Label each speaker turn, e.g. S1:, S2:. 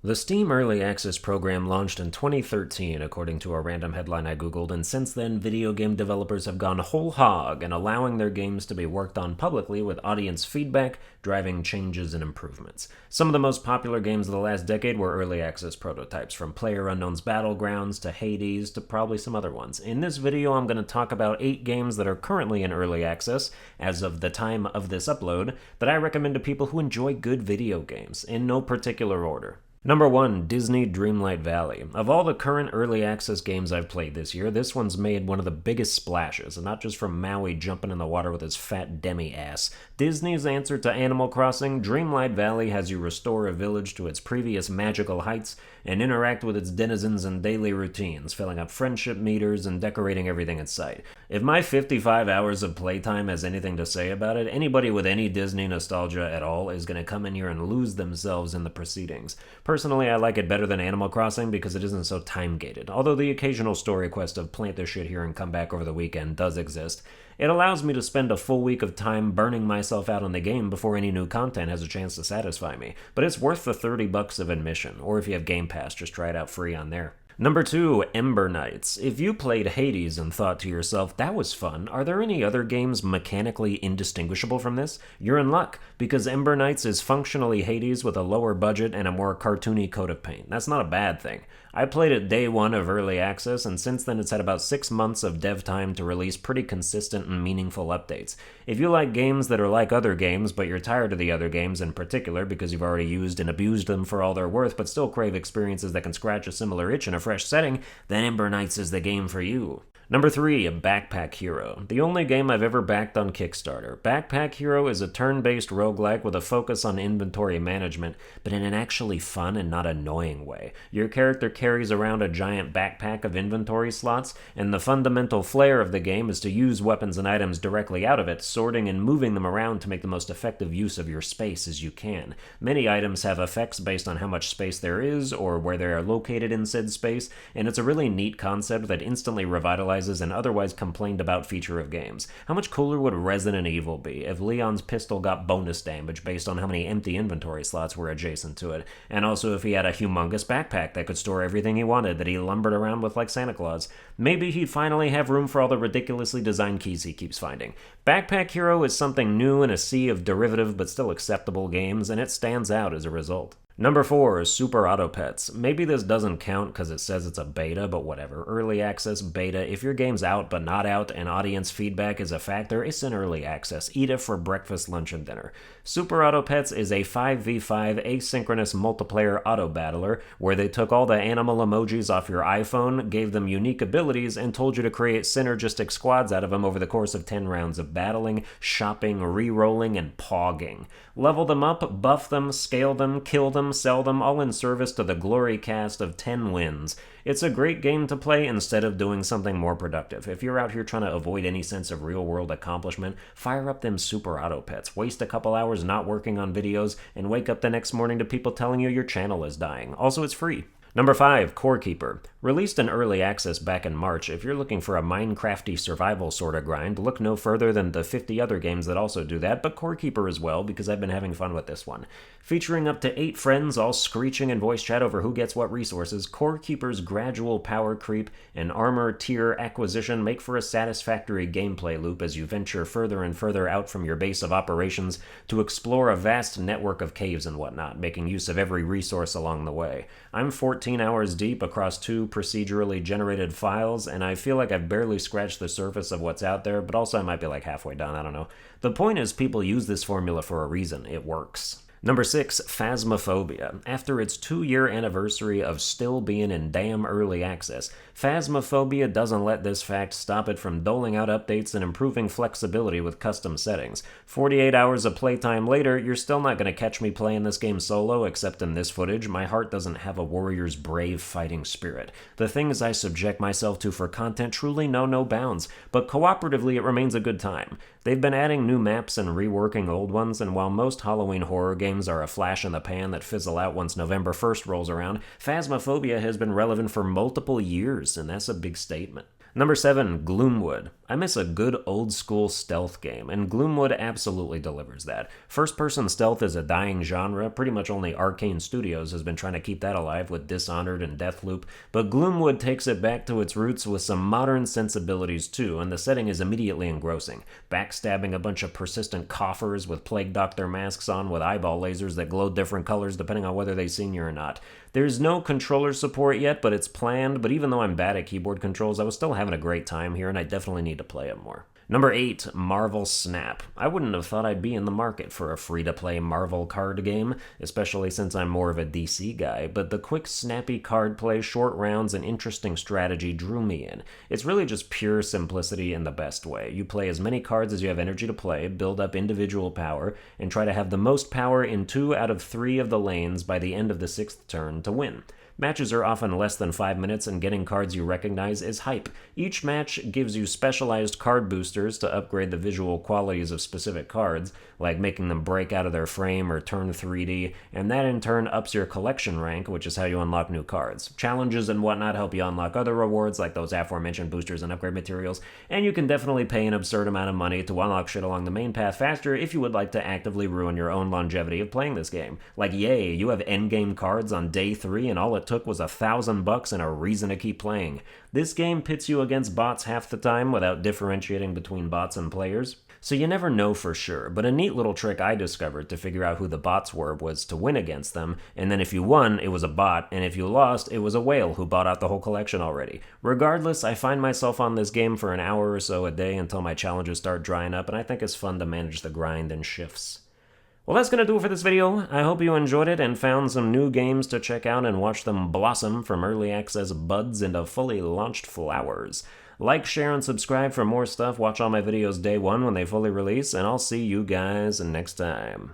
S1: The Steam Early Access program launched in 2013, according to a random headline I googled, and since then, video game developers have gone whole hog in allowing their games to be worked on publicly with audience feedback, driving changes and improvements. Some of the most popular games of the last decade were early access prototypes, from PlayerUnknown's Battlegrounds to Hades to probably some other ones. In this video, I'm going to talk about 8 games that are currently in early access, as of the time of this upload, that I recommend to people who enjoy good video games, in no particular order. Number 1, Disney Dreamlight Valley. Of all the current early access games I've played this year, this one's made one of the biggest splashes, and not just from Maui jumping in the water with his fat demi-ass. Disney's answer to Animal Crossing, Dreamlight Valley has you restore a village to its previous magical heights and interact with its denizens in daily routines, filling up friendship meters and decorating everything in sight. If my 55 hours of playtime has anything to say about it, anybody with any Disney nostalgia at all is going to come in here and lose themselves in the proceedings. Personally, I like it better than Animal Crossing because it isn't so time-gated. Although the occasional story quest of plant this shit here and come back over the weekend does exist, it allows me to spend a full week of time burning myself out on the game before any new content has a chance to satisfy me. But it's worth the $30 of admission, or if you have Game Pass, just try it out free on there. Number 2, Ember Knights. If you played Hades and thought to yourself, that was fun, are there any other games mechanically indistinguishable from this? You're in luck, because Ember Knights is functionally Hades with a lower budget and a more cartoony coat of paint. That's not a bad thing. I played it day 1 of early access, and since then it's had about 6 months of dev time to release pretty consistent and meaningful updates. If you like games that are like other games, but you're tired of the other games in particular because you've already used and abused them for all they're worth, but still crave experiences that can scratch a similar itch in a fresh setting, then Ember Knights is the game for you. Number 3, Backpack Hero. The only game I've ever backed on Kickstarter. Backpack Hero is a turn-based roguelike with a focus on inventory management, but in an actually fun and not annoying way. Your character carries around a giant backpack of inventory slots, and the fundamental flair of the game is to use weapons and items directly out of it, sorting and moving them around to make the most effective use of your space as you can. Many items have effects based on how much space there is, or where they are located in said space, and it's a really neat concept that instantly revitalizes an otherwise complained about feature of games. How much cooler would Resident Evil be if Leon's pistol got bonus damage based on how many empty inventory slots were adjacent to it, and also if he had a humongous backpack that could store everything he wanted that he lumbered around with like Santa Claus? Maybe he'd finally have room for all the ridiculously designed keys he keeps finding. Backpack Hero is something new in a sea of derivative but still acceptable games, and it stands out as a result. Number 4, Super Auto Pets. Maybe this doesn't count because it says it's a beta, but whatever. Early access, beta. If your game's out but not out and audience feedback is a factor, it's in early access. Eat it for breakfast, lunch, and dinner. Super Auto Pets is a 5v5 asynchronous multiplayer auto battler where they took all the animal emojis off your iPhone, gave them unique abilities, and told you to create synergistic squads out of them over the course of 10 rounds of battling, shopping, re-rolling, and pogging. Level them up, buff them, scale them, kill them, sell them, all in service to the glory cast of 10 wins. It's a great game to play instead of doing something more productive. If you're out here trying to avoid any sense of real-world accomplishment, fire up them Super Auto Pets, waste a couple hours not working on videos, and wake up the next morning to people telling you your channel is dying. Also, it's free. Number 5, Core Keeper. Released in early access back in March, if you're looking for a Minecrafty survival sort of grind, look no further than the 50 other games that also do that, but Core Keeper as well, because I've been having fun with this one. Featuring up to 8 friends all screeching in voice chat over who gets what resources, Core Keeper's gradual power creep and armor tier acquisition make for a satisfactory gameplay loop as you venture further and further out from your base of operations to explore a vast network of caves and whatnot, making use of every resource along the way. I'm 14 hours deep across 2 procedurally generated files, and I feel like I've barely scratched the surface of what's out there, but also I might be like halfway done, I don't know. The point is, people use this formula for a reason. It works. Number 6, Phasmophobia. After its 2-year anniversary of still being in damn early access, Phasmophobia doesn't let this fact stop it from doling out updates and improving flexibility with custom settings. 48 hours of playtime later, you're still not going to catch me playing this game solo, except in this footage, my heart doesn't have a warrior's brave fighting spirit. The things I subject myself to for content truly know no bounds, but cooperatively it remains a good time. They've been adding new maps and reworking old ones, and while most Halloween horror games are a flash in the pan that fizzle out once November 1st rolls around, Phasmophobia has been relevant for multiple years, and that's a big statement. Number 7, Gloomwood. I miss a good old-school stealth game, and Gloomwood absolutely delivers that. First-person stealth is a dying genre. Pretty much only Arcane Studios has been trying to keep that alive with Dishonored and Deathloop, but Gloomwood takes it back to its roots with some modern sensibilities too, and the setting is immediately engrossing. Backstabbing a bunch of persistent coffers with Plague Doctor masks on with eyeball lasers that glow different colors depending on whether they've seen you or not. There's no controller support yet, but it's planned, but even though I'm bad at keyboard controls, I was still having a great time here, and I definitely need to play it more. Number 8, Marvel Snap. I wouldn't have thought I'd be in the market for a free-to-play Marvel card game, especially since I'm more of a DC guy, but the quick, snappy card play, short rounds, and interesting strategy drew me in. It's really just pure simplicity in the best way. You play as many cards as you have energy to play, build up individual power, and try to have the most power in 2 out of 3 of the lanes by the end of the 6th turn to win. Matches are often less than 5 minutes, and getting cards you recognize is hype. Each match gives you specialized card boosters to upgrade the visual qualities of specific cards, like making them break out of their frame or turn 3D, and that in turn ups your collection rank, which is how you unlock new cards. Challenges and whatnot help you unlock other rewards, like those aforementioned boosters and upgrade materials, and you can definitely pay an absurd amount of money to unlock shit along the main path faster if you would like to actively ruin your own longevity of playing this game. Like, yay, you have endgame cards on day 3, and all it took was $1,000 and a reason to keep playing. This game pits you against bots half the time without differentiating between bots and players, so you never know for sure, but a neat little trick I discovered to figure out who the bots were was to win against them, and then if you won, it was a bot, and if you lost, it was a whale who bought out the whole collection already. Regardless, I find myself on this game for an hour or so a day until my challenges start drying up, and I think it's fun to manage the grind in shifts. Well, that's going to do it for this video. I hope you enjoyed it and found some new games to check out and watch them blossom from early access buds into fully launched flowers. Like, share, and subscribe for more stuff. Watch all my videos day 1 when they fully release, and I'll see you guys next time.